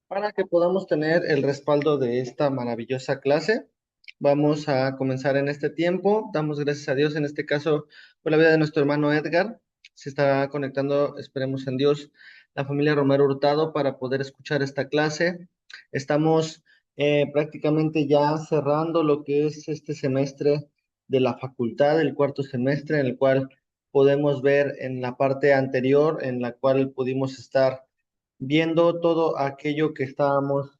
Para que podamos tener el respaldo de esta maravillosa clase, vamos a comenzar en este tiempo. Damos gracias a Dios, en este caso, por la vida de nuestro hermano Edgar. Se está conectando, esperemos en Dios, la familia Romero Hurtado para poder escuchar esta clase. Estamos prácticamente ya cerrando lo que es este semestre de la facultad, el cuarto semestre, en el cual podemos ver en la parte anterior, en la cual pudimos estar viendo todo aquello que estábamos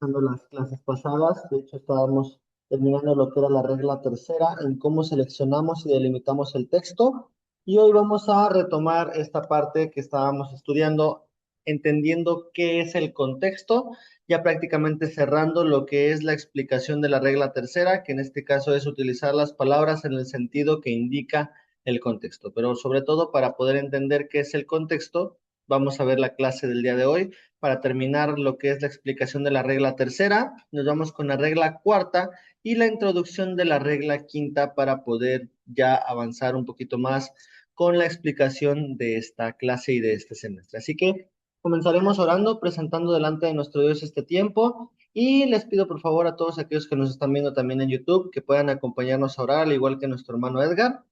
dando las clases pasadas. De hecho, estábamos terminando lo que era la regla tercera en cómo seleccionamos y delimitamos el texto. Y hoy vamos a retomar esta parte que estábamos estudiando, entendiendo qué es el contexto, ya prácticamente cerrando lo que es la explicación de la regla tercera, que en este caso es utilizar las palabras en el sentido que indica el contexto. Pero sobre todo para poder entender qué es el contexto, vamos a ver la clase del día de hoy. Para terminar lo que es la explicación de la regla tercera, nos vamos con la regla cuarta y la introducción de la regla quinta para poder ya avanzar un poquito más con la explicación de esta clase y de este semestre. Así que comenzaremos orando, presentando delante de nuestro Dios este tiempo, y les pido por favor a todos aquellos que nos están viendo también en YouTube que puedan acompañarnos a orar, al igual que nuestro hermano Edgar,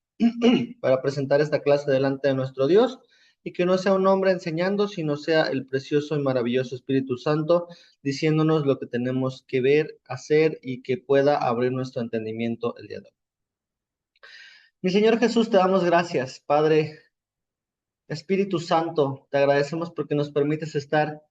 para presentar esta clase delante de nuestro Dios, y que no sea un hombre enseñando, sino sea el precioso y maravilloso Espíritu Santo diciéndonos lo que tenemos que ver, hacer, y que pueda abrir nuestro entendimiento el día de hoy. Mi Señor Jesús, te damos gracias, Padre Espíritu Santo, te agradecemos porque nos permites estar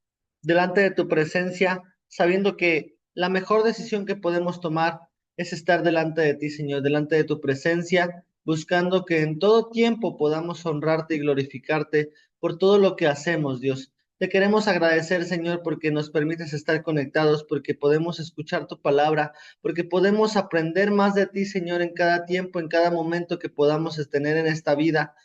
delante de tu presencia, sabiendo que la mejor decisión que podemos tomar es estar delante de ti, Señor, delante de tu presencia, buscando que en todo tiempo podamos honrarte y glorificarte por todo lo que hacemos, Dios. Te queremos agradecer, Señor, porque nos permites estar conectados, porque podemos escuchar tu palabra, porque podemos aprender más de ti, Señor, en cada tiempo, en cada momento que podamos tener en esta vida.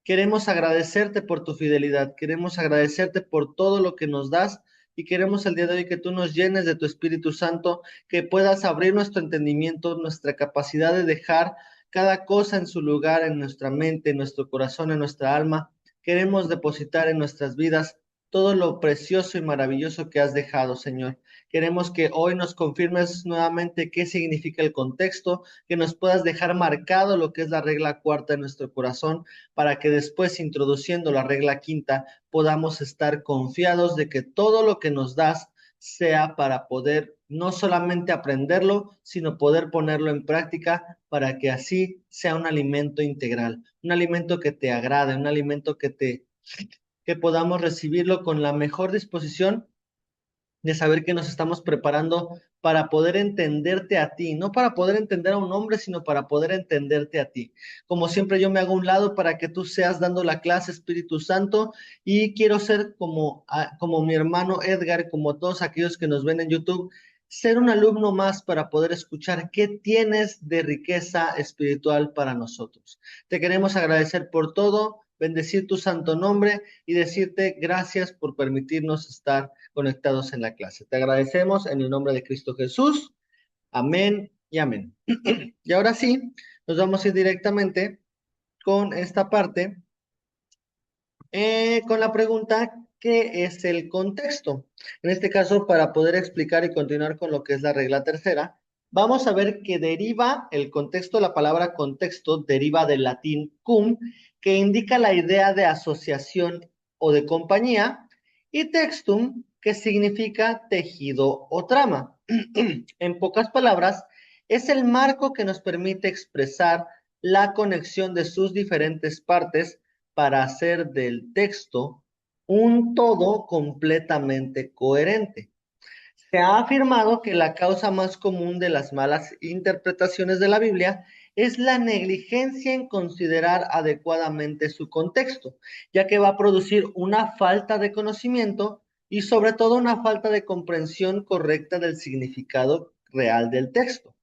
Queremos agradecerte por tu fidelidad, queremos agradecerte por todo lo que nos das, y queremos el día de hoy que tú nos llenes de tu Espíritu Santo, que puedas abrir nuestro entendimiento, nuestra capacidad de dejar cada cosa en su lugar, en nuestra mente, en nuestro corazón, en nuestra alma. Queremos depositar en nuestras vidas todo lo precioso y maravilloso que has dejado, Señor. Queremos que hoy nos confirmes nuevamente qué significa el contexto, que nos puedas dejar marcado lo que es la regla cuarta en nuestro corazón, para que después, introduciendo la regla quinta, podamos estar confiados de que todo lo que nos das sea para poder no solamente aprenderlo, sino poder ponerlo en práctica, para que así sea un alimento integral, un alimento que te agrade, un alimento que podamos recibirlo con la mejor disposición de saber que nos estamos preparando para poder entenderte a ti, no para poder entender a un hombre, sino para poder entenderte a ti. Como siempre, yo me hago a un lado para que tú seas dando la clase, Espíritu Santo, y quiero ser como mi hermano Edgar, como todos aquellos que nos ven en YouTube, ser un alumno más para poder escuchar qué tienes de riqueza espiritual para nosotros. Te queremos agradecer por todo, bendecir tu santo nombre y decirte gracias por permitirnos estar conectados en la clase. Te agradecemos en el nombre de Cristo Jesús. Amén y amén. Y ahora sí, nos vamos a ir directamente con esta parte, con la pregunta, ¿qué es el contexto? En este caso, para poder explicar y continuar con lo que es la regla tercera, vamos a ver que deriva el contexto, la palabra contexto deriva del latín cum, que indica la idea de asociación o de compañía, y textum, que significa tejido o trama. En pocas palabras, es el marco que nos permite expresar la conexión de sus diferentes partes para hacer del texto un todo completamente coherente. Se ha afirmado que la causa más común de las malas interpretaciones de la Biblia es la negligencia en considerar adecuadamente su contexto, ya que va a producir una falta de conocimiento y sobre todo una falta de comprensión correcta del significado real del texto.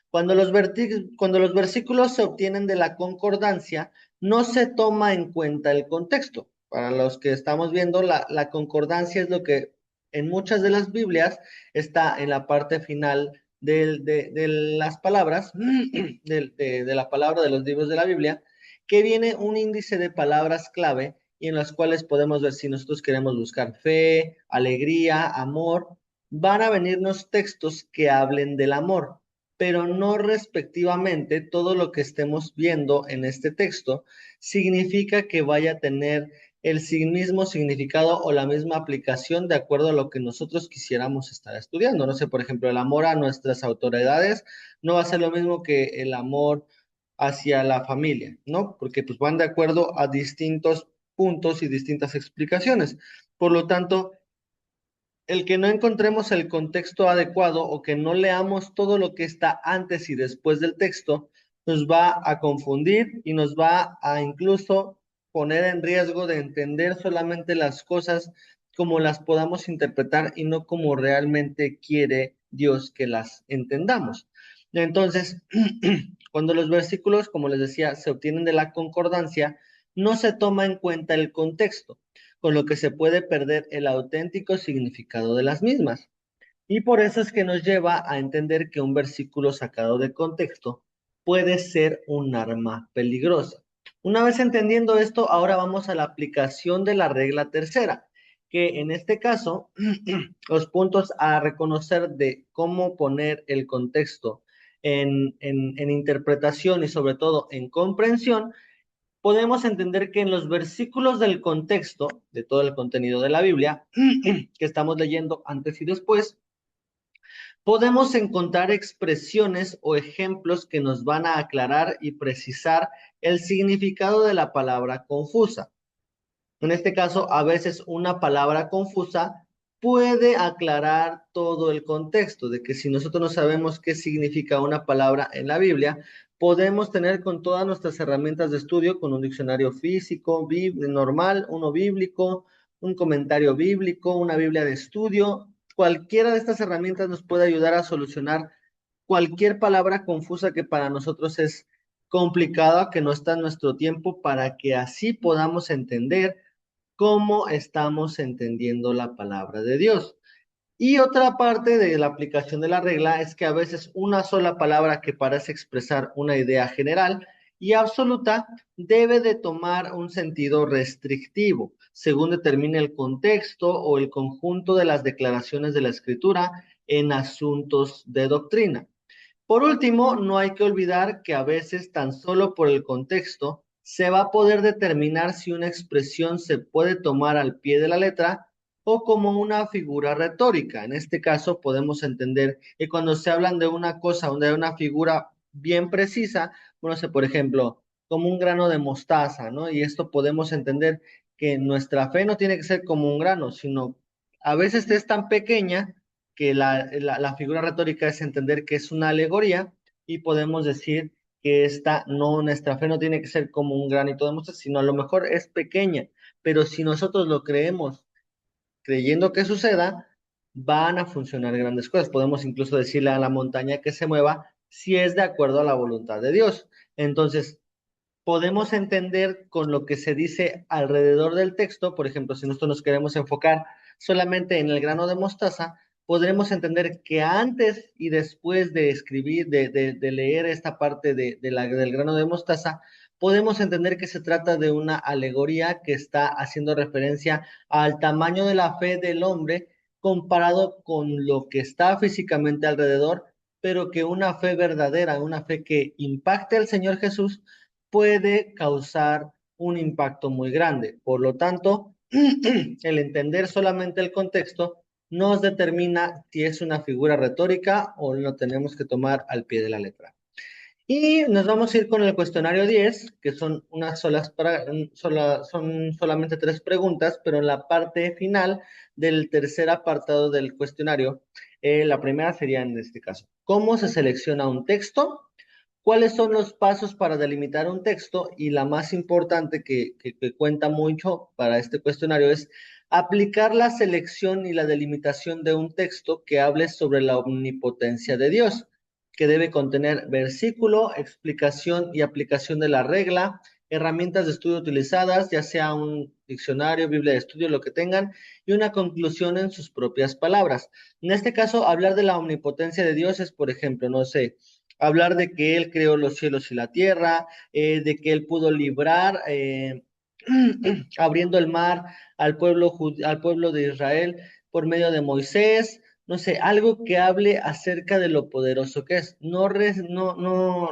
Cuando los versículos se obtienen de la concordancia, no se toma en cuenta el contexto. Para los que estamos viendo, la concordancia es lo que en muchas de las Biblias está en la parte final de las palabras, de la palabra de los libros de la Biblia, que viene un índice de palabras clave, y en las cuales podemos ver si nosotros queremos buscar fe, alegría, amor. Van a venirnos textos que hablen del amor, pero no respectivamente todo lo que estemos viendo en este texto significa que vaya a tener el mismo significado o la misma aplicación de acuerdo a lo que nosotros quisiéramos estar estudiando. No sé, por ejemplo, el amor a nuestras autoridades no va a ser lo mismo que el amor hacia la familia, ¿no? Porque pues van de acuerdo a distintos puntos y distintas explicaciones. Por lo tanto, el que no encontremos el contexto adecuado o que no leamos todo lo que está antes y después del texto, nos va a confundir y nos va a incluso poner en riesgo de entender solamente las cosas como las podamos interpretar y no como realmente quiere Dios que las entendamos. Entonces, cuando los versículos, como les decía, se obtienen de la concordancia, no se toma en cuenta el contexto, con lo que se puede perder el auténtico significado de las mismas. Y por eso es que nos lleva a entender que un versículo sacado de contexto puede ser un arma peligrosa. Una vez entendiendo esto, ahora vamos a la aplicación de la regla tercera, que en este caso, los puntos a reconocer de cómo poner el contexto en interpretación y sobre todo en comprensión, podemos entender que en los versículos del contexto, de todo el contenido de la Biblia, que estamos leyendo antes y después, podemos encontrar expresiones o ejemplos que nos van a aclarar y precisar el significado de la palabra confusa. En este caso, a veces una palabra confusa puede aclarar todo el contexto, de que si nosotros no sabemos qué significa una palabra en la Biblia, podemos tener con todas nuestras herramientas de estudio, con un diccionario físico, normal, uno bíblico, un comentario bíblico, una Biblia de estudio. Cualquiera de estas herramientas nos puede ayudar a solucionar cualquier palabra confusa que para nosotros es complicada, que no está en nuestro tiempo, para que así podamos entender cómo estamos entendiendo la palabra de Dios. Y otra parte de la aplicación de la regla es que a veces una sola palabra que parece expresar una idea general y absoluta debe de tomar un sentido restrictivo, según determine el contexto o el conjunto de las declaraciones de la Escritura en asuntos de doctrina. Por último, no hay que olvidar que a veces tan solo por el contexto se va a poder determinar si una expresión se puede tomar al pie de la letra o como una figura retórica. En este caso podemos entender que cuando se hablan de una cosa, de una figura bien precisa, bueno, sé, por ejemplo, como un grano de mostaza, ¿no? Y esto podemos entender que nuestra fe no tiene que ser como un grano, sino a veces es tan pequeña que la figura retórica es entender que es una alegoría y podemos decir que nuestra fe no tiene que ser como un granito de mostaza, sino a lo mejor es pequeña, pero si nosotros lo creemos creyendo que suceda, van a funcionar grandes cosas. Podemos incluso decirle a la montaña que se mueva si es de acuerdo a la voluntad de Dios. Entonces, podemos entender con lo que se dice alrededor del texto, por ejemplo, si nosotros nos queremos enfocar solamente en el grano de mostaza, podremos entender que antes y después de escribir, de leer esta parte del grano de mostaza, podemos entender que se trata de una alegoría que está haciendo referencia al tamaño de la fe del hombre comparado con lo que está físicamente alrededor, pero que una fe verdadera, una fe que impacte al Señor Jesús, puede causar un impacto muy grande. Por lo tanto, el entender solamente el contexto nos determina si es una figura retórica o lo tenemos que tomar al pie de la letra. Y nos vamos a ir con el cuestionario 10, que son son solamente tres preguntas, pero en la parte final del tercer apartado del cuestionario, la primera sería en este caso, ¿cómo se selecciona un texto? ¿Cuáles son los pasos para delimitar un texto? Y la más importante que cuenta mucho para este cuestionario es aplicar la selección y la delimitación de un texto que hable sobre la omnipotencia de Dios, que debe contener versículo, explicación y aplicación de la regla, herramientas de estudio utilizadas, ya sea un diccionario, Biblia de estudio, lo que tengan, y una conclusión en sus propias palabras. En este caso, hablar de la omnipotencia de Dios es, por ejemplo, no sé, hablar de que Él creó los cielos y la tierra, de que Él pudo librar abriendo el mar al pueblo de Israel por medio de Moisés, no sé, algo que hable acerca de lo poderoso que es. No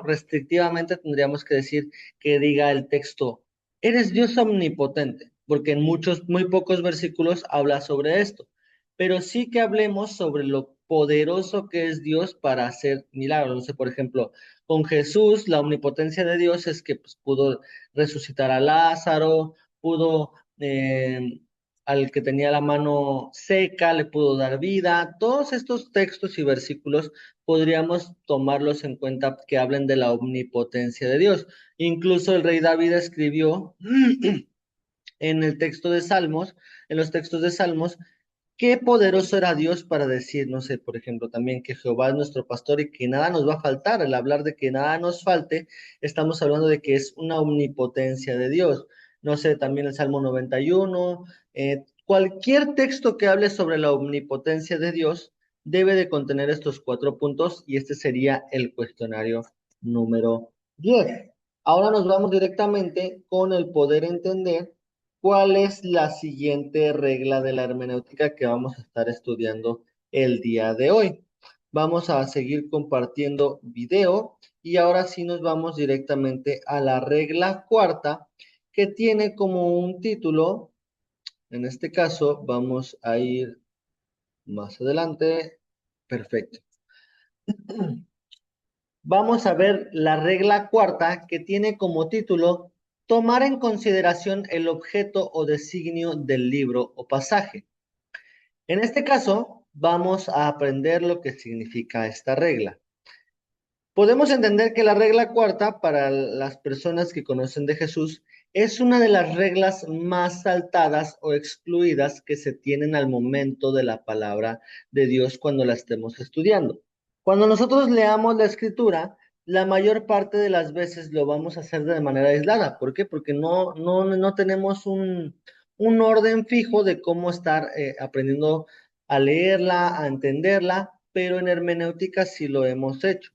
restrictivamente tendríamos que decir que diga el texto, eres Dios omnipotente, porque en muy pocos versículos habla sobre esto, pero sí que hablemos sobre lo poderoso que es Dios para hacer milagros. No sé, por ejemplo, con Jesús, la omnipotencia de Dios es que pues, pudo resucitar a Lázaro, pudo al que tenía la mano seca, le pudo dar vida. Todos estos textos y versículos podríamos tomarlos en cuenta que hablen de la omnipotencia de Dios. Incluso el rey David escribió en el texto de Salmos, en los textos de Salmos, qué poderoso era Dios para decir, no sé, por ejemplo, también que Jehová es nuestro pastor y que nada nos va a faltar. Al hablar de que nada nos falte, estamos hablando de que es una omnipotencia de Dios. No sé, también el Salmo 91, cualquier texto que hable sobre la omnipotencia de Dios debe de contener estos 4 puntos y este sería el cuestionario número 10. Ahora nos vamos directamente con el poder entender cuál es la siguiente regla de la hermenéutica que vamos a estar estudiando el día de hoy. Vamos a seguir compartiendo video y ahora sí nos vamos directamente a la regla cuarta que tiene como un título, en este caso vamos a ir más adelante. Perfecto. Vamos a ver la regla cuarta que tiene como título tomar en consideración el objeto o designio del libro o pasaje. En este caso, vamos a aprender lo que significa esta regla. Podemos entender que la regla cuarta, para las personas que conocen de Jesús, es una de las reglas más saltadas o excluidas que se tienen al momento de la palabra de Dios cuando la estemos estudiando. Cuando nosotros leamos la escritura, la mayor parte de las veces lo vamos a hacer de manera aislada. ¿Por qué? Porque no tenemos un orden fijo de cómo estar aprendiendo a leerla, a entenderla, pero en hermenéutica sí lo hemos hecho.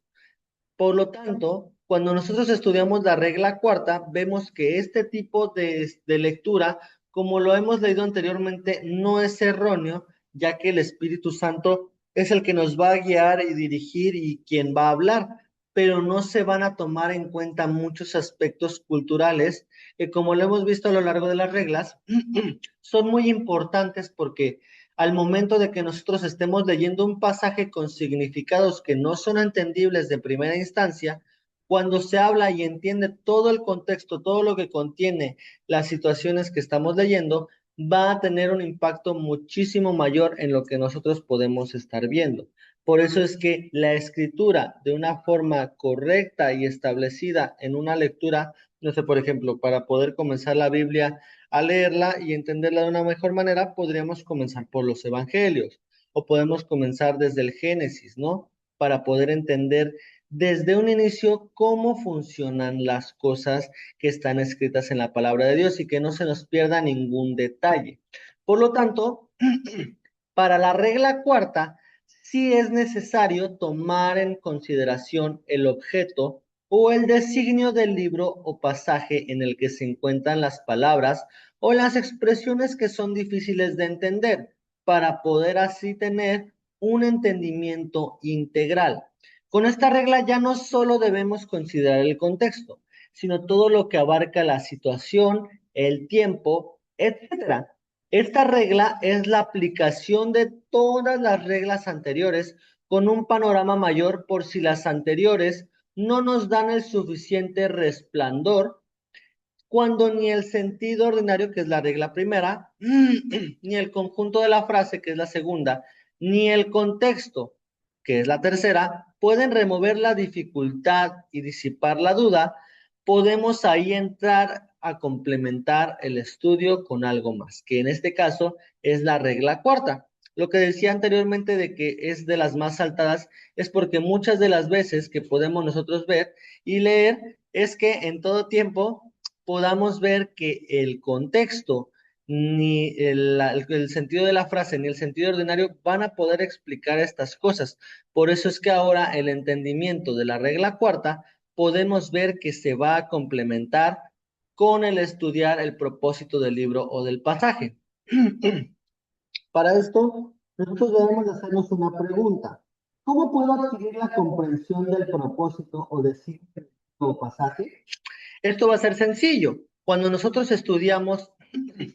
Por lo tanto, cuando nosotros estudiamos la regla cuarta, vemos que este tipo de lectura, como lo hemos leído anteriormente, no es erróneo, ya que el Espíritu Santo es el que nos va a guiar y dirigir y quien va a hablar, pero no se van a tomar en cuenta muchos aspectos culturales que, como lo hemos visto a lo largo de las reglas, son muy importantes porque al momento de que nosotros estemos leyendo un pasaje con significados que no son entendibles de primera instancia, cuando se habla y entiende todo el contexto, todo lo que contiene las situaciones que estamos leyendo, va a tener un impacto muchísimo mayor en lo que nosotros podemos estar viendo. Por eso es que la escritura, de una forma correcta y establecida en una lectura, no sé, por ejemplo, para poder comenzar la Biblia a leerla y entenderla de una mejor manera, podríamos comenzar por los evangelios o podemos comenzar desde el Génesis, ¿no? Para poder entender desde un inicio cómo funcionan las cosas que están escritas en la palabra de Dios y que no se nos pierda ningún detalle. Por lo tanto, para la regla cuarta, sí es necesario tomar en consideración el objeto o el designio del libro o pasaje en el que se encuentran las palabras o las expresiones que son difíciles de entender, para poder así tener un entendimiento integral. Con esta regla ya no solo debemos considerar el contexto, sino todo lo que abarca la situación, el tiempo, etcétera. Esta regla es la aplicación de todas las reglas anteriores con un panorama mayor por si las anteriores no nos dan el suficiente resplandor cuando ni el sentido ordinario, que es la regla primera, ni el conjunto de la frase, que es la segunda, ni el contexto, que es la tercera, pueden remover la dificultad y disipar la duda, podemos ahí entrar a complementar el estudio con algo más, que en este caso es la regla cuarta. Lo que decía anteriormente de que es de las más saltadas es porque muchas de las veces que podemos nosotros ver y leer es que en todo tiempo podamos ver que el contexto, ni el sentido de la frase, ni el sentido ordinario van a poder explicar estas cosas. Por eso es que ahora el entendimiento de la regla cuarta podemos ver que se va a complementar con el estudiar el propósito del libro o del pasaje. Para esto, nosotros debemos de hacernos una pregunta. ¿Cómo puedo adquirir la comprensión del propósito o de cierto pasaje? Esto va a ser sencillo. Cuando nosotros estudiamos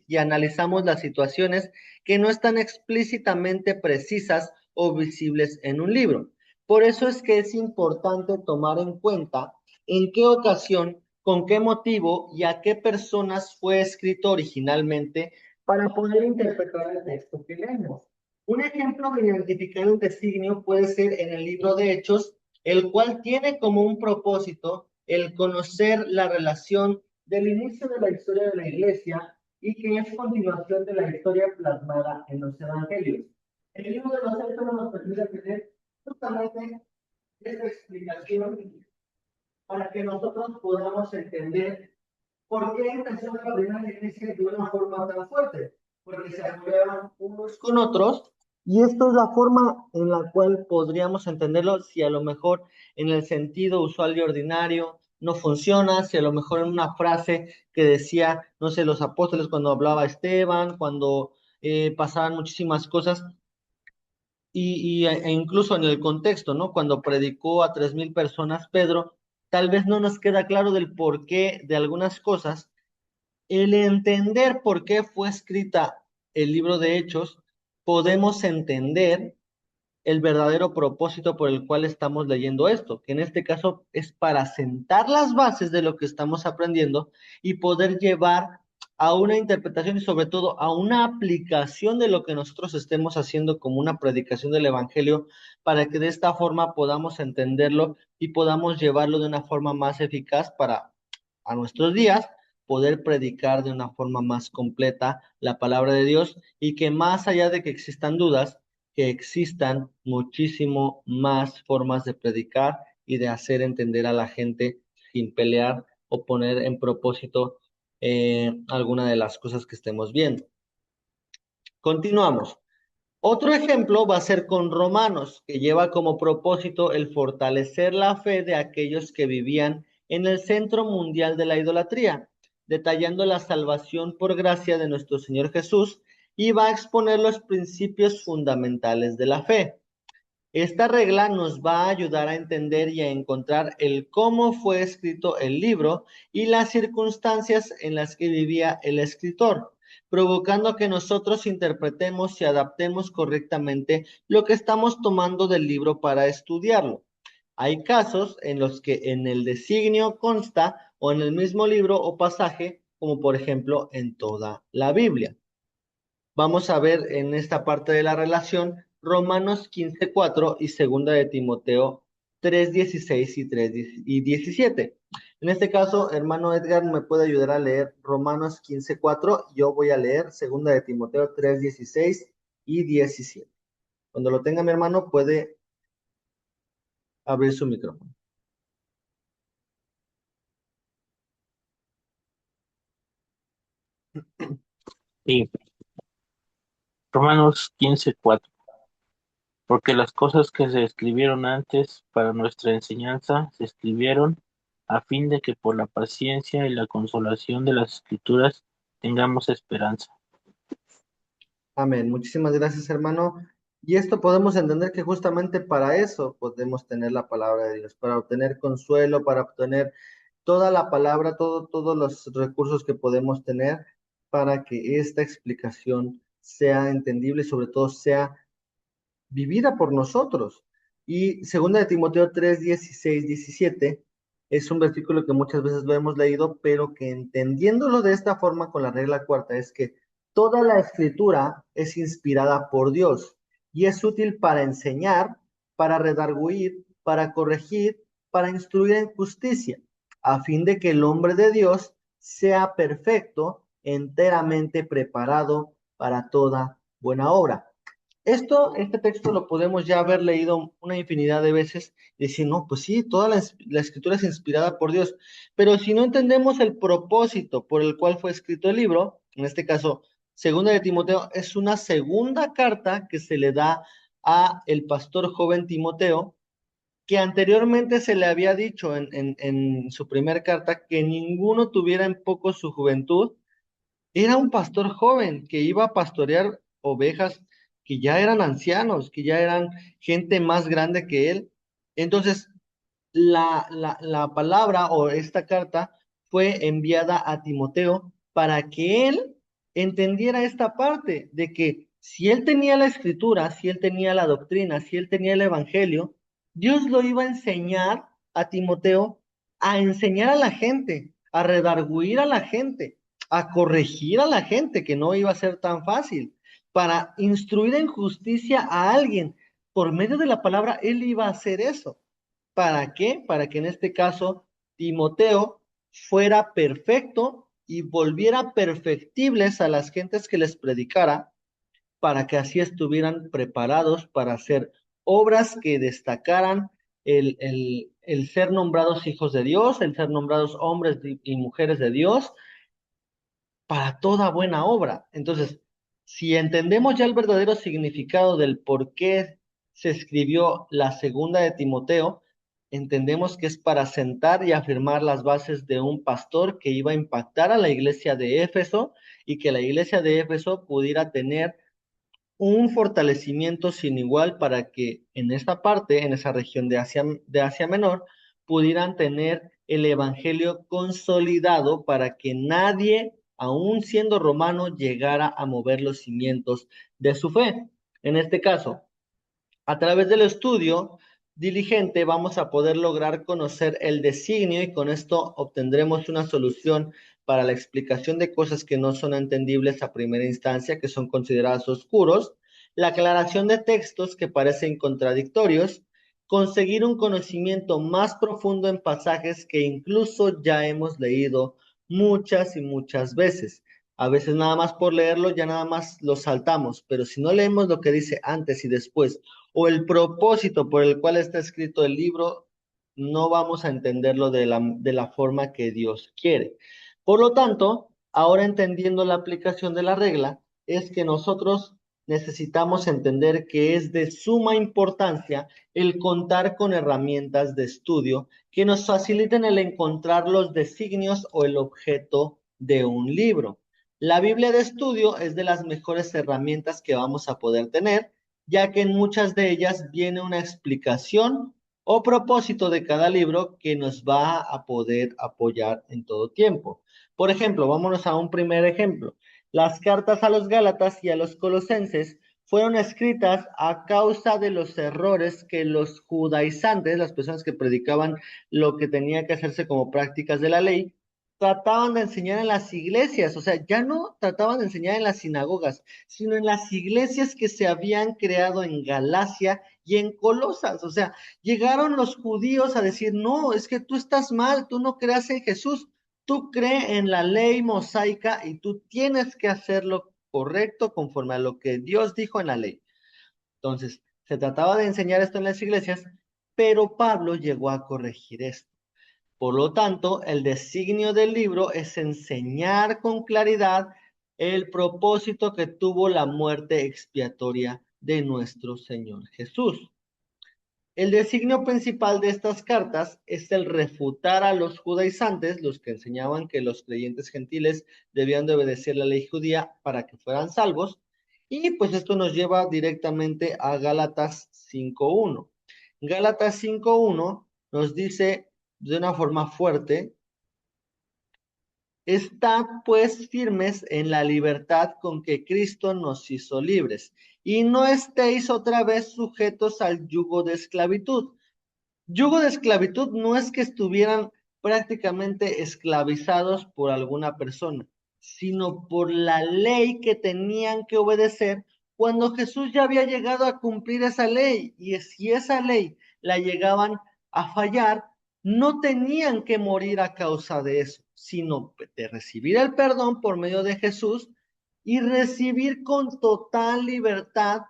y analizamos las situaciones que no están explícitamente precisas o visibles en un libro. Por eso es que es importante tomar en cuenta en qué ocasión, con qué motivo y a qué personas fue escrito originalmente para poder interpretar el texto que leemos. Un ejemplo de identificar un designio puede ser en el libro de Hechos, el cual tiene como un propósito el conocer la relación del inicio de la historia de la iglesia y que es continuación de la historia plasmada en los evangelios. El libro de los Hechos nos permite tener justamente esta explicación para que nosotros podamos entender por qué empezó la primera iglesia de una forma tan fuerte, porque se apoyaban unos con otros. Y esto es la forma en la cual podríamos entenderlo si a lo mejor en el sentido usual y ordinario no funciona, si a lo mejor en una frase que decía, no sé, los apóstoles cuando hablaba Esteban, cuando pasaban muchísimas cosas, e incluso en el contexto, ¿no? Cuando predicó a 3,000 personas Pedro, tal vez no nos queda claro del porqué de algunas cosas. El entender por qué fue escrita el libro de Hechos, podemos entender el verdadero propósito por el cual estamos leyendo esto, que en este caso es para sentar las bases de lo que estamos aprendiendo y poder llevar a una interpretación y sobre todo a una aplicación de lo que nosotros estemos haciendo como una predicación del Evangelio, para que de esta forma podamos entenderlo y podamos llevarlo de una forma más eficaz para a nuestros días poder predicar de una forma más completa la palabra de Dios y que más allá de que existan dudas, que existan muchísimo más formas de predicar y de hacer entender a la gente sin pelear o poner en propósito alguna de las cosas que estemos viendo. Continuamos. Otro ejemplo va a ser con Romanos, que lleva como propósito el fortalecer la fe de aquellos que vivían en el centro mundial de la idolatría, detallando la salvación por gracia de nuestro Señor Jesús y va a exponer los principios fundamentales de la fe. Esta regla nos va a ayudar a entender y a encontrar el cómo fue escrito el libro y las circunstancias en las que vivía el escritor, provocando que nosotros interpretemos y adaptemos correctamente lo que estamos tomando del libro para estudiarlo. Hay casos en los que en el designio consta o en el mismo libro o pasaje, como por ejemplo en toda la Biblia. Vamos a ver en esta parte de la relación Romanos 15:4 y segunda de Timoteo 3:16 y 3:17. En este caso, hermano Edgar, me puede ayudar a leer Romanos 15:4. Yo voy a leer segunda de Timoteo 3:16 y 17. Cuando lo tenga mi hermano, puede abrir su micrófono. Sí, Romanos 15:4. Porque las cosas que se escribieron antes para nuestra enseñanza se escribieron a fin de que por la paciencia y la consolación de las Escrituras tengamos esperanza. Amén. Muchísimas gracias, hermano. Y esto podemos entender que justamente para eso podemos tener la palabra de Dios, para obtener consuelo, para obtener toda la palabra, todos los recursos que podemos tener para que esta explicación sea entendible y sobre todo sea vivida por nosotros. Y segunda de Timoteo 3:16-17 es un versículo que muchas veces lo hemos leído, pero que entendiéndolo de esta forma con la regla cuarta es que toda la escritura es inspirada por Dios y es útil para enseñar, para redarguir, para corregir, para instruir en justicia, a fin de que el hombre de Dios sea perfecto, enteramente preparado para toda buena obra. Este texto lo podemos ya haber leído una infinidad de veces y decir, no, pues sí, toda la escritura es inspirada por Dios, pero si no entendemos el propósito por el cual fue escrito el libro, en este caso, segunda de Timoteo, es una segunda carta que se le da a el pastor joven Timoteo que anteriormente se le había dicho en su primer carta que ninguno tuviera en poco su juventud, era un pastor joven que iba a pastorear ovejas que ya eran ancianos, que ya eran gente más grande que él. Entonces, la palabra o esta carta fue enviada a Timoteo para que él entendiera esta parte de que si él tenía la escritura, si él tenía la doctrina, si él tenía el evangelio, Dios lo iba a enseñar a Timoteo a enseñar a la gente, a redarguir a la gente, a corregir a la gente, que no iba a ser tan fácil, para instruir en justicia a alguien. Por medio de la palabra, él iba a hacer eso. ¿Para qué? Para que en este caso Timoteo fuera perfecto y volviera perfectibles a las gentes que les predicara, para que así estuvieran preparados para hacer obras que destacaran el ser nombrados hijos de Dios, el ser nombrados hombres y mujeres de Dios, para toda buena obra. Entonces, si entendemos ya el verdadero significado del por qué se escribió la segunda de Timoteo, entendemos que es para sentar y afirmar las bases de un pastor que iba a impactar a la iglesia de Éfeso y que la iglesia de Éfeso pudiera tener un fortalecimiento sin igual para que en esta parte, en esa región de Asia Menor, pudieran tener el evangelio consolidado para que nadie, aun siendo romano, llegara a mover los cimientos de su fe. En este caso, a través del estudio diligente vamos a poder lograr conocer el designio y con esto obtendremos una solución para la explicación de cosas que no son entendibles a primera instancia, que son consideradas oscuros, la aclaración de textos que parecen contradictorios, conseguir un conocimiento más profundo en pasajes que incluso ya hemos leído muchas y muchas veces. A veces nada más por leerlo ya nada más lo saltamos, pero si no leemos lo que dice antes y después, o el propósito por el cual está escrito el libro, no vamos a entenderlo de la forma que Dios quiere. Por lo tanto, ahora entendiendo la aplicación de la regla, es que nosotros necesitamos entender que es de suma importancia el contar con herramientas de estudio que nos faciliten el encontrar los designios o el objeto de un libro. La Biblia de estudio es de las mejores herramientas que vamos a poder tener, ya que en muchas de ellas viene una explicación o propósito de cada libro que nos va a poder apoyar en todo tiempo. Por ejemplo, vámonos a un primer ejemplo. Las cartas a los Gálatas y a los Colosenses fueron escritas a causa de los errores que los judaizantes, las personas que predicaban lo que tenía que hacerse como prácticas de la ley, trataban de enseñar en las iglesias. O sea, ya no trataban de enseñar en las sinagogas, sino en las iglesias que se habían creado en Galacia y en Colosas. O sea, llegaron los judíos a decir, no, es que tú estás mal, tú no creas en Jesús, tú crees en la ley mosaica y tú tienes que hacer lo correcto conforme a lo que Dios dijo en la ley. Entonces, se trataba de enseñar esto en las iglesias, pero Pablo llegó a corregir esto. Por lo tanto, el designio del libro es enseñar con claridad el propósito que tuvo la muerte expiatoria de nuestro Señor Jesús. El designio principal de estas cartas es el refutar a los judaizantes, los que enseñaban que los creyentes gentiles debían de obedecer la ley judía para que fueran salvos, y pues esto nos lleva directamente a Gálatas 5.1. Gálatas 5.1 nos dice de una forma fuerte: estad pues firmes en la libertad con que Cristo nos hizo libres, y no estéis otra vez sujetos al yugo de esclavitud. Yugo de esclavitud no es que estuvieran prácticamente esclavizados por alguna persona, sino por la ley que tenían que obedecer cuando Jesús ya había llegado a cumplir esa ley. Y si esa ley la llegaban a fallar, no tenían que morir a causa de eso, sino de recibir el perdón por medio de Jesús y recibir con total libertad,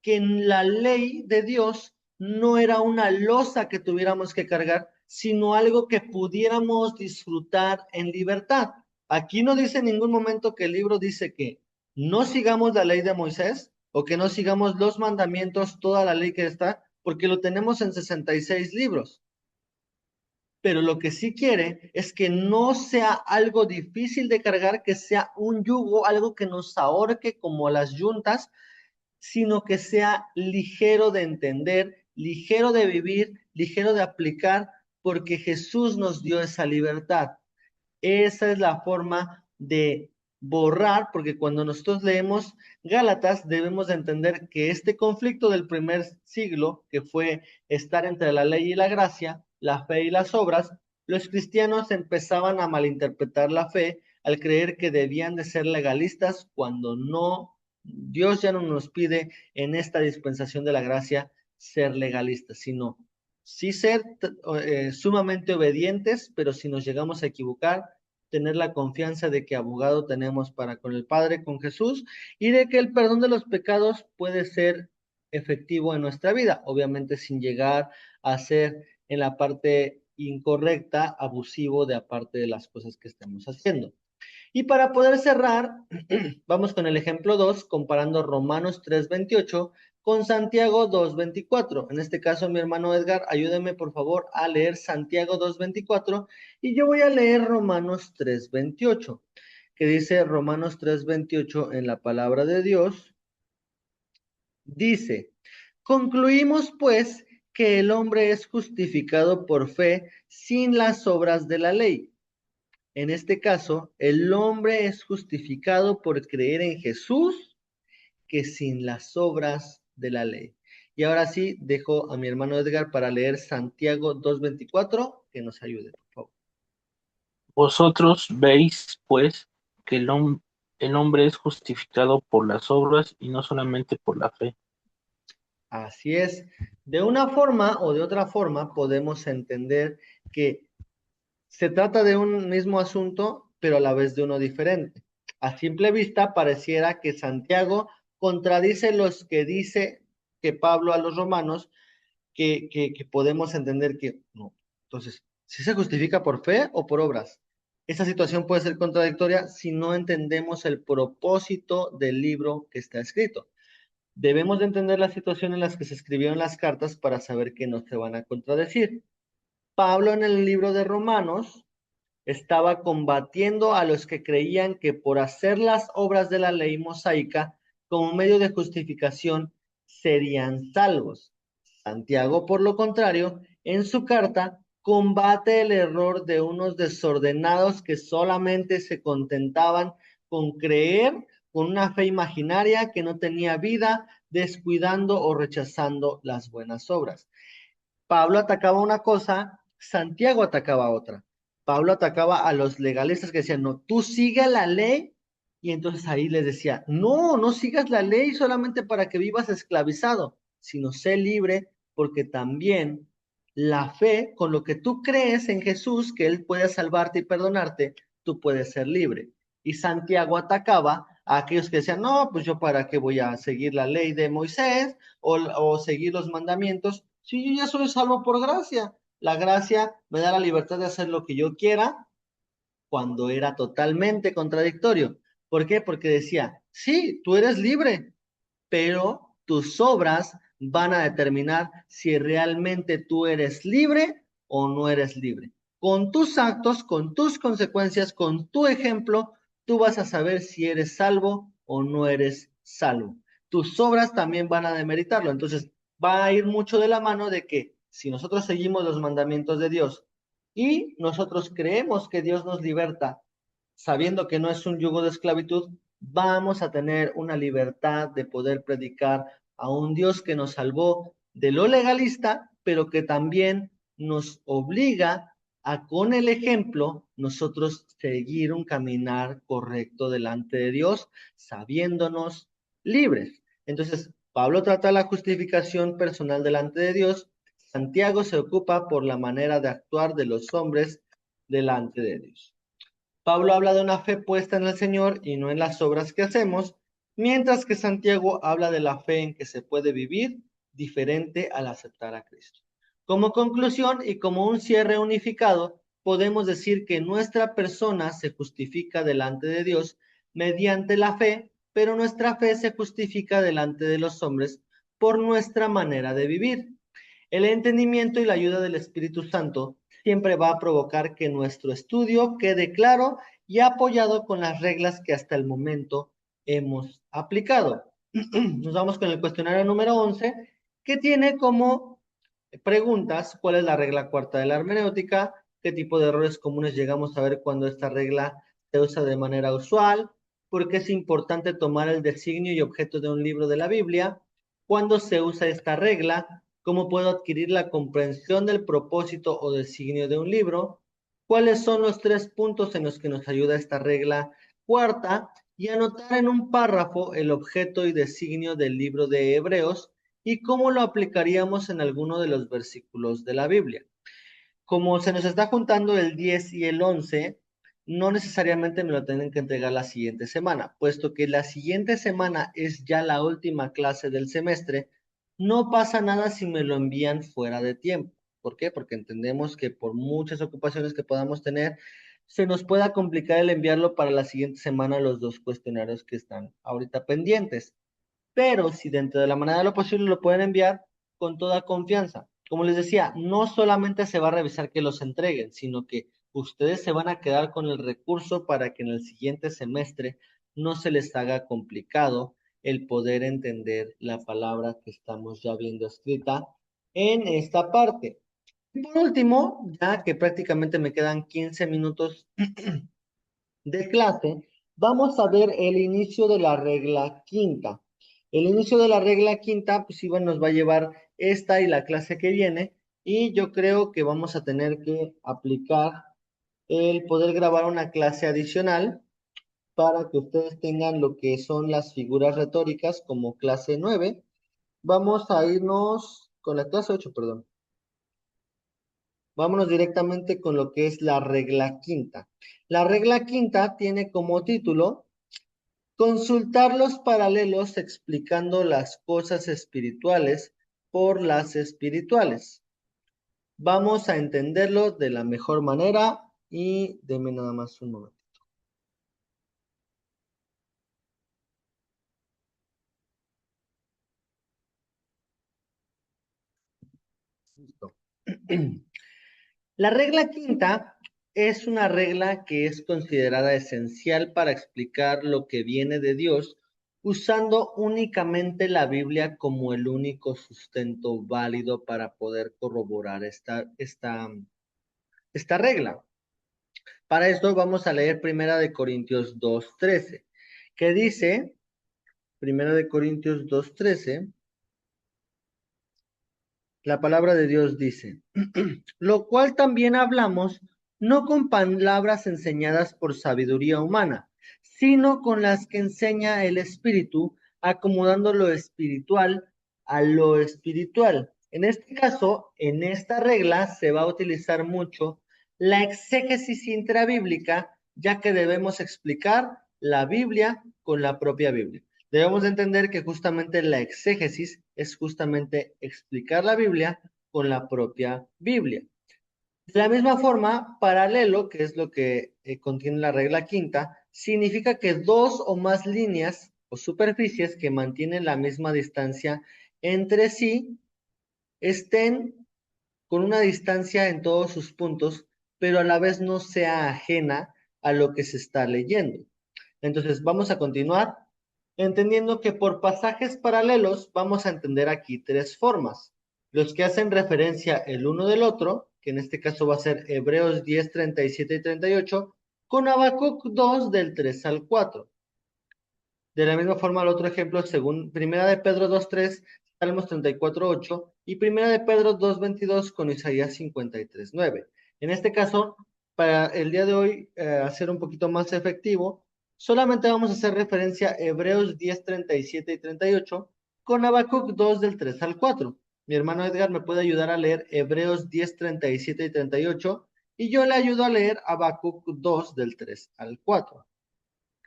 que en la ley de Dios no era una losa que tuviéramos que cargar, sino algo que pudiéramos disfrutar en libertad. Aquí no dice en ningún momento que el libro dice que no sigamos la ley de Moisés o que no sigamos los mandamientos, toda la ley que está. porque lo tenemos en 66 libros. Pero lo que sí quiere es que no sea algo difícil de cargar, que sea un yugo, algo que nos ahorque como las yuntas, sino que sea ligero de entender, ligero de vivir, ligero de aplicar, porque Jesús nos dio esa libertad. Esa es la forma de borrar, porque cuando nosotros leemos Gálatas, debemos de entender que este conflicto del primer siglo, que fue estar entre la ley y la gracia, la fe y las obras, los cristianos empezaban a malinterpretar la fe al creer que debían de ser legalistas cuando no, Dios ya no nos pide en esta dispensación de la gracia ser legalistas, sino sí ser sumamente obedientes, pero si nos llegamos a equivocar, tener la confianza de que abogado tenemos para con el Padre, con Jesús, y de que el perdón de los pecados puede ser efectivo en nuestra vida, obviamente sin llegar a ser en la parte incorrecta, abusivo de aparte de las cosas que estemos haciendo. Y para poder cerrar, vamos con el ejemplo 2, comparando Romanos 3:28 con Santiago 2:24. En este caso, mi hermano Edgar, ayúdeme por favor a leer Santiago 2:24 y yo voy a leer Romanos 3:28, que dice Romanos 3:28 en la palabra de Dios. Dice, concluimos pues que el hombre es justificado por fe sin las obras de la ley. En este caso, el hombre es justificado por creer en Jesús que sin las obras de la ley. Y ahora sí, dejo a mi hermano Edgar para leer Santiago 2:24, que nos ayude, por favor. Vosotros veis, pues, que el hombre es justificado por las obras y no solamente por la fe. Así es. De una forma o de otra forma podemos entender que se trata de un mismo asunto, pero a la vez de uno diferente. A simple vista pareciera que Santiago contradice los que dice que Pablo a los romanos, que podemos entender que no. Entonces, ¿si se justifica por fe o por obras? Esa situación puede ser contradictoria si no entendemos el propósito del libro que está escrito. Debemos de entender la situación en las que se escribieron las cartas para saber que no se van a contradecir. Pablo en el libro de Romanos estaba combatiendo a los que creían que por hacer las obras de la ley mosaica como medio de justificación serían salvos. Santiago, por lo contrario, en su carta combate el error de unos desordenados que solamente se contentaban con creer con una fe imaginaria que no tenía vida, descuidando o rechazando las buenas obras. Pablo atacaba una cosa, Santiago atacaba otra. Pablo atacaba a los legalistas que decían, no, tú sigue la ley, y entonces ahí les decía, no, no sigas la ley solamente para que vivas esclavizado, sino sé libre, porque también la fe, con lo que tú crees en Jesús, que Él puede salvarte y perdonarte, tú puedes ser libre. Y Santiago atacaba a aquellos que decían, no, pues yo para qué voy a seguir la ley de Moisés o seguir los mandamientos, si yo ya soy salvo por gracia. La gracia me da la libertad de hacer lo que yo quiera cuando era totalmente contradictorio. ¿Por qué? Porque decía, sí, tú eres libre, pero tus obras van a determinar si realmente tú eres libre o no eres libre. Con tus actos, con tus consecuencias, con tu ejemplo, tú vas a saber si eres salvo o no eres salvo. Tus obras también van a demeritarlo. Entonces, va a ir mucho de la mano de que si nosotros seguimos los mandamientos de Dios y nosotros creemos que Dios nos liberta, sabiendo que no es un yugo de esclavitud, vamos a tener una libertad de poder predicar a un Dios que nos salvó de lo legalista, pero que también nos obliga a, con el ejemplo, nosotros seguir un caminar correcto delante de Dios, sabiéndonos libres. Entonces, Pablo trata la justificación personal delante de Dios. Santiago se ocupa por la manera de actuar de los hombres delante de Dios. Pablo habla de una fe puesta en el Señor y no en las obras que hacemos, mientras que Santiago habla de la fe en que se puede vivir diferente al aceptar a Cristo. Como conclusión y como un cierre unificado, podemos decir que nuestra persona se justifica delante de Dios mediante la fe, pero nuestra fe se justifica delante de los hombres por nuestra manera de vivir. El entendimiento y la ayuda del Espíritu Santo siempre va a provocar que nuestro estudio quede claro y apoyado con las reglas que hasta el momento hemos aplicado. Nos vamos con el cuestionario número 11, que tiene como preguntas: ¿cuál es la regla cuarta de la hermenéutica? ¿Qué tipo de errores comunes llegamos a ver cuando esta regla se usa de manera usual? ¿Por qué es importante tomar el designio y objeto de un libro de la Biblia? ¿Cuándo se usa esta regla? ¿Cómo puedo adquirir la comprensión del propósito o designio de un libro? ¿Cuáles son los 3 puntos en los que nos ayuda esta regla cuarta? Y anotar en un párrafo el objeto y designio del libro de Hebreos y cómo lo aplicaríamos en alguno de los versículos de la Biblia. Como se nos está juntando el 10 y el 11, no necesariamente me lo tienen que entregar la siguiente semana, puesto que la siguiente semana es ya la última clase del semestre. No pasa nada si me lo envían fuera de tiempo. ¿Por qué? Porque entendemos que por muchas ocupaciones que podamos tener, se nos pueda complicar el enviarlo para la siguiente semana los 2 cuestionarios que están ahorita pendientes. Pero si dentro de la manera de lo posible lo pueden enviar con toda confianza. Como les decía, no solamente se va a revisar que los entreguen, sino que ustedes se van a quedar con el recurso para que en el siguiente semestre no se les haga complicado el poder entender la palabra que estamos ya viendo escrita en esta parte. Y por último, ya que prácticamente me quedan 15 minutos de clase, vamos a ver el inicio de la regla quinta. El inicio de la regla quinta, pues igual nos va a llevar esta y la clase que viene, y yo creo que vamos a tener que aplicar el poder grabar una clase adicional para que ustedes tengan lo que son las figuras retóricas como clase 9. Vamos a irnos con la clase 8, perdón. Vámonos directamente con lo que es la regla quinta. La regla quinta tiene como título: consultar los paralelos explicando las cosas espirituales por las espirituales. Vamos a entenderlo de la mejor manera y denme nada más un momento. Listo. La regla quinta es una regla que es considerada esencial para explicar lo que viene de Dios, usando únicamente la Biblia como el único sustento válido para poder corroborar esta regla. Para esto vamos a leer Primera de Corintios 2:13, que dice, Primera de Corintios 2:13, la palabra de Dios dice: lo cual también hablamos, no con palabras enseñadas por sabiduría humana, sino con las que enseña el Espíritu, acomodando lo espiritual a lo espiritual. En este caso, en esta regla se va a utilizar mucho la exégesis intrabíblica, ya que debemos explicar la Biblia con la propia Biblia. Debemos de entender que justamente la exégesis es justamente explicar la Biblia con la propia Biblia. De la misma forma, paralelo, que es lo que contiene la regla quinta, significa que dos o más líneas o superficies que mantienen la misma distancia entre sí estén con una distancia en todos sus puntos, pero a la vez no sea ajena a lo que se está leyendo. Entonces, vamos a continuar entendiendo que por pasajes paralelos vamos a entender aquí 3 formas. Los que hacen referencia el uno del otro, que en este caso va a ser Hebreos 10, 37 y 38, con Habacuc 2 del 3 al 4. De la misma forma, el otro ejemplo, según Primera de Pedro 2:3, Salmos 34:8 y Primera de Pedro 2:22 con Isaías 53:9. En este caso, para el día de hoy, hacer un poquito más efectivo, solamente vamos a hacer referencia a Hebreos 10, 37 y 38 con Habacuc 2 del 3 al 4. Mi hermano Edgar me puede ayudar a leer Hebreos 10, 37 y 38 y yo le ayudo a leer Habacuc 2 del 3 al 4.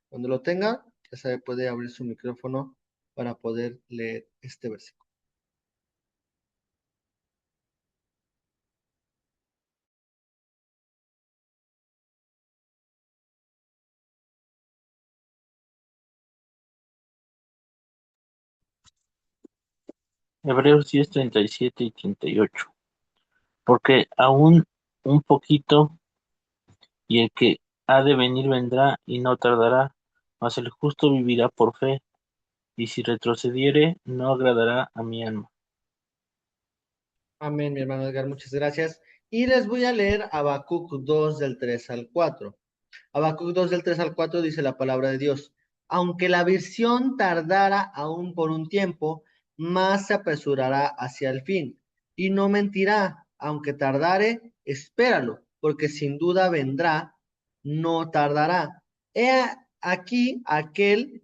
Cuando lo tenga, ya sabe, puede abrir su micrófono para poder leer este versículo. Hebreos 10, 37 y 38. Porque aún un poquito, y el que ha de venir vendrá y no tardará, mas el justo vivirá por fe, y si retrocediere, no agradará a mi alma. Amén, mi hermano Edgar, muchas gracias. Y les voy a leer Habacuc 2 del 3 al 4. Habacuc 2 del 3 al 4 dice la palabra de Dios. Aunque la visión tardara aún por un tiempo, más se apresurará hacia el fin. Y no mentirá, aunque tardare, espéralo, porque sin duda vendrá, no tardará. Aquí aquel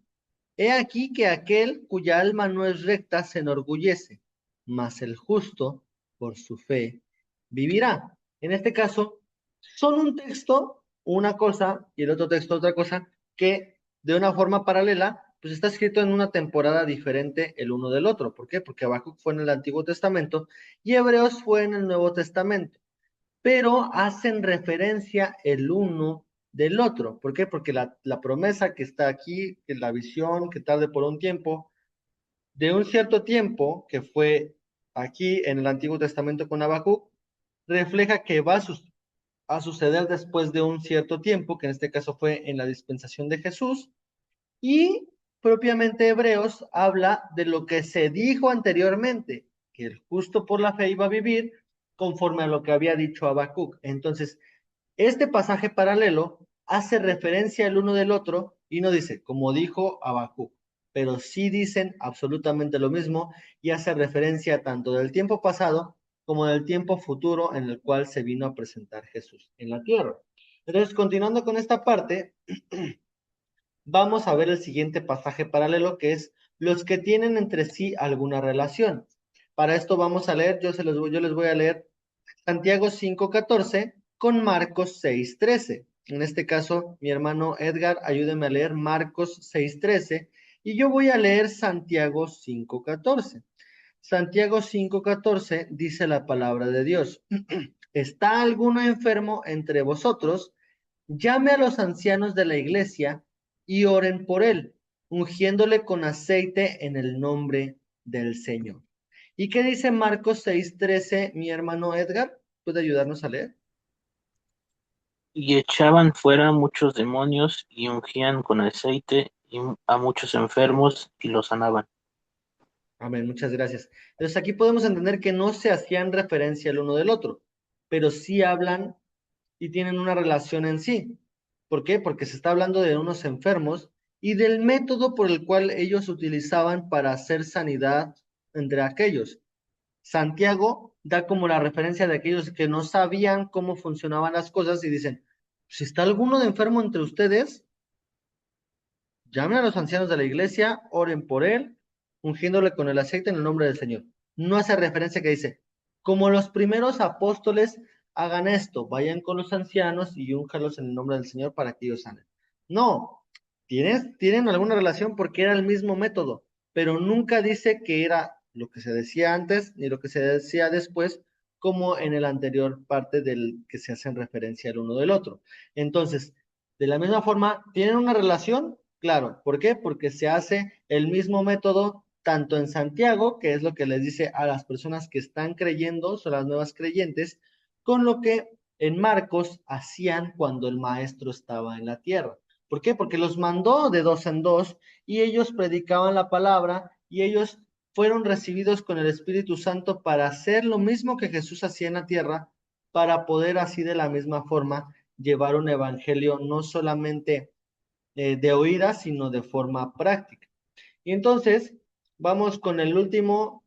He aquí que aquel cuya alma no es recta se enorgullece, mas el justo, por su fe, vivirá. En este caso, son un texto, una cosa, y el otro texto, otra cosa, que de una forma paralela, pues está escrito en una temporada diferente el uno del otro. ¿Por qué? Porque Habacuc fue en el Antiguo Testamento y Hebreos fue en el Nuevo Testamento, pero hacen referencia el uno del otro. ¿Por qué? Porque la promesa que está aquí, que la visión que tarde por un tiempo, de un cierto tiempo, que fue aquí en el Antiguo Testamento con Habacuc, refleja que va a suceder después de un cierto tiempo, que en este caso fue en la dispensación de Jesús, y propiamente Hebreos habla de lo que se dijo anteriormente, que el justo por la fe iba a vivir conforme a lo que había dicho Habacuc. Entonces, este pasaje paralelo hace referencia el uno del otro y no dice, como dijo Habacuc, pero sí dicen absolutamente lo mismo y hace referencia tanto del tiempo pasado como del tiempo futuro en el cual se vino a presentar Jesús en la tierra. Entonces, continuando con esta parte, vamos a ver el siguiente pasaje paralelo que es los que tienen entre sí alguna relación. Para esto vamos a leer, yo les voy a leer Santiago 5:14 con Marcos 6:13. En este caso, mi hermano Edgar, ayúdeme a leer Marcos 6:13 y yo voy a leer Santiago 5:14. Santiago 5:14 dice la palabra de Dios. ¿Está alguno enfermo entre vosotros? Llame a los ancianos de la iglesia y oren por él, ungiéndole con aceite en el nombre del Señor. ¿Y qué dice Marcos 6:13, mi hermano Edgar? ¿Puede ayudarnos a leer? Y echaban fuera muchos demonios y ungían con aceite a muchos enfermos y los sanaban. Amén, muchas gracias. Entonces aquí podemos entender que no se hacían referencia el uno del otro, pero sí hablan y tienen una relación en sí. ¿Por qué? Porque se está hablando de unos enfermos y del método por el cual ellos utilizaban para hacer sanidad entre aquellos. Santiago da como la referencia de aquellos que no sabían cómo funcionaban las cosas y dicen, si está alguno de enfermo entre ustedes, llamen a los ancianos de la iglesia, oren por él, ungiéndole con el aceite en el nombre del Señor. No hace referencia que dice, como los primeros apóstoles hagan esto, vayan con los ancianos y únjalos en el nombre del Señor para que ellos sanen. No, tienen alguna relación porque era el mismo método, pero nunca dice que era lo que se decía antes ni lo que se decía después, como en el anterior parte del que se hacen referencia el uno del otro. Entonces, de la misma forma, ¿tienen una relación? Claro. ¿Por qué? Porque se hace el mismo método tanto en Santiago, que es lo que les dice a las personas que están creyendo, son las nuevas creyentes, con lo que en Marcos hacían cuando el maestro estaba en la tierra. ¿Por qué? Porque los mandó de dos en dos y ellos predicaban la palabra y ellos fueron recibidos con el Espíritu Santo para hacer lo mismo que Jesús hacía en la tierra, para poder así de la misma forma llevar un evangelio no solamente de oídas, sino de forma práctica. Y entonces, vamos con el último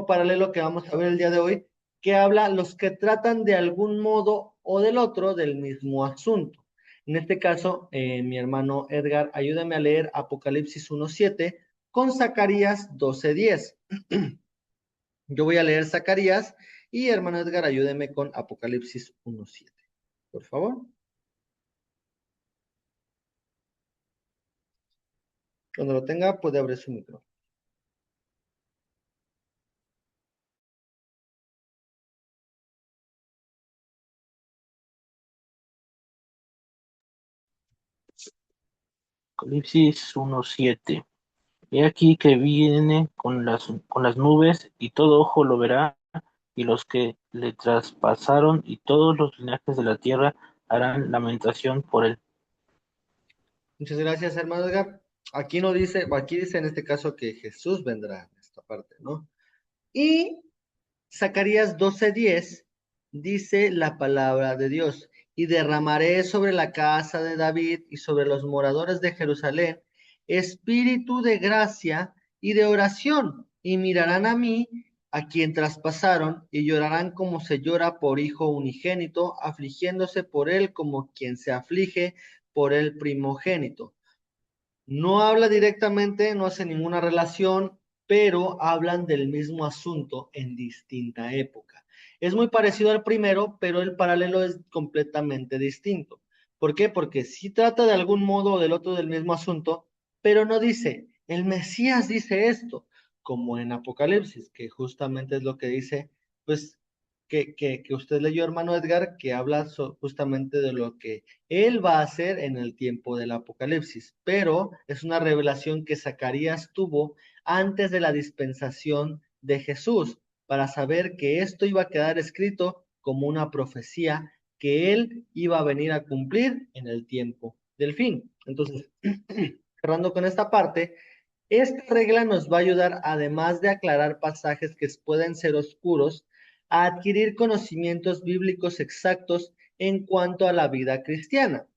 paralelo que vamos a ver el día de hoy, que habla los que tratan de algún modo o del otro del mismo asunto. En este caso, mi hermano Edgar, ayúdame a leer Apocalipsis 1:7 con Zacarías 12:10. Yo voy a leer Zacarías y hermano Edgar, ayúdeme con Apocalipsis 1:7, por favor. Cuando lo tenga, puede abrir su micrófono. Apocalipsis 1:7. He aquí que viene con las nubes, y todo ojo lo verá, y los que le traspasaron, y todos los linajes de la tierra harán lamentación por él. Muchas gracias, hermano Edgar. Aquí no dice, o aquí dice en este caso que Jesús vendrá en esta parte, ¿no? Y Zacarías 12:10 dice la palabra de Dios, y derramaré sobre la casa de David y sobre los moradores de Jerusalén espíritu de gracia y de oración, y mirarán a mí, a quien traspasaron, y llorarán como se llora por hijo unigénito, afligiéndose por él como quien se aflige por el primogénito. No habla directamente, no hace ninguna relación, pero hablan del mismo asunto en distinta época. Es muy parecido al primero, pero el paralelo es completamente distinto. ¿Por qué? Porque sí trata de algún modo o del otro del mismo asunto, pero no dice, el Mesías dice esto, como en Apocalipsis, que justamente es lo que dice, pues, que usted leyó, hermano Edgar, que habla justamente de lo que él va a hacer en el tiempo del Apocalipsis, pero es una revelación que Zacarías tuvo antes de la dispensación de Jesús, para saber que esto iba a quedar escrito como una profecía que él iba a venir a cumplir en el tiempo del fin. Entonces, cerrando con esta parte, esta regla nos va a ayudar, además de aclarar pasajes que pueden ser oscuros, a adquirir conocimientos bíblicos exactos en cuanto a la vida cristiana.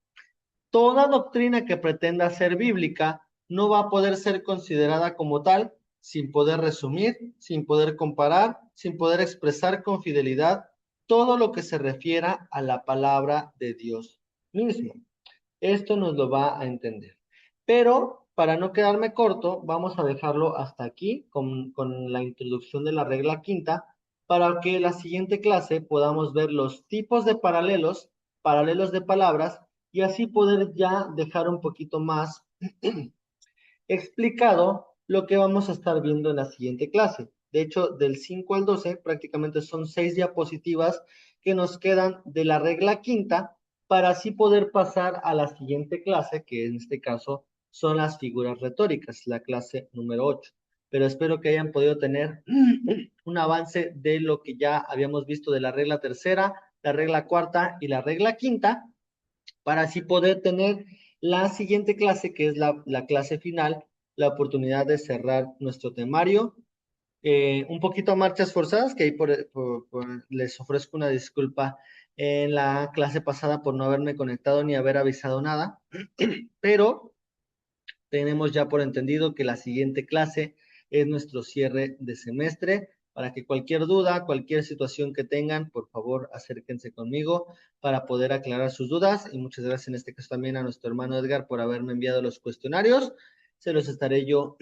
Toda doctrina que pretenda ser bíblica no va a poder ser considerada como tal sin poder resumir, sin poder comparar, sin poder expresar con fidelidad todo lo que se refiera a la palabra de Dios mismo. Esto nos lo va a entender. Pero para no quedarme corto, vamos a dejarlo hasta aquí con la introducción de la regla quinta, para que la siguiente clase podamos ver los tipos de paralelos, paralelos de palabras, y así poder ya dejar un poquito más explicado lo que vamos a estar viendo en la siguiente clase. De hecho, del 5 al 12 prácticamente son 6 diapositivas que nos quedan de la regla quinta para así poder pasar a la siguiente clase, que en este caso son las figuras retóricas, la clase número 8. Pero espero que hayan podido tener un avance de lo que ya habíamos visto de la regla tercera, la regla cuarta y la regla quinta, para así poder tener la siguiente clase, que es la clase final, la oportunidad de cerrar nuestro temario. Un poquito a marchas forzadas, que ahí les ofrezco una disculpa en la clase pasada por no haberme conectado ni haber avisado nada, pero tenemos ya por entendido que la siguiente clase es nuestro cierre de semestre. Para que cualquier duda, cualquier situación que tengan, por favor, acérquense conmigo para poder aclarar sus dudas. Y muchas gracias en este caso también a nuestro hermano Edgar por haberme enviado los cuestionarios. Se los estaré yo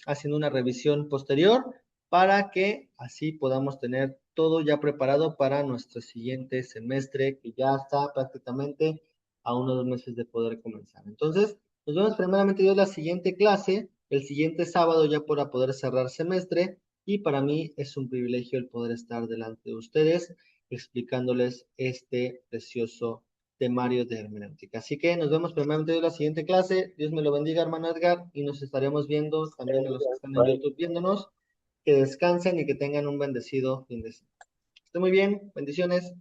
haciendo una revisión posterior para que así podamos tener todo ya preparado para nuestro siguiente semestre, que ya está prácticamente a unos meses de poder comenzar. Entonces, nos vemos primeramente Dios la siguiente clase, el siguiente sábado ya para poder cerrar semestre, y para mí es un privilegio el poder estar delante de ustedes explicándoles este precioso temario de hermenéutica. Así que nos vemos primeramente Dios la siguiente clase. Dios me lo bendiga, hermano Edgar, y nos estaremos viendo también a los que están en Bye. YouTube viéndonos. Que descansen y que tengan un bendecido fin de semana. Esté muy bien, bendiciones.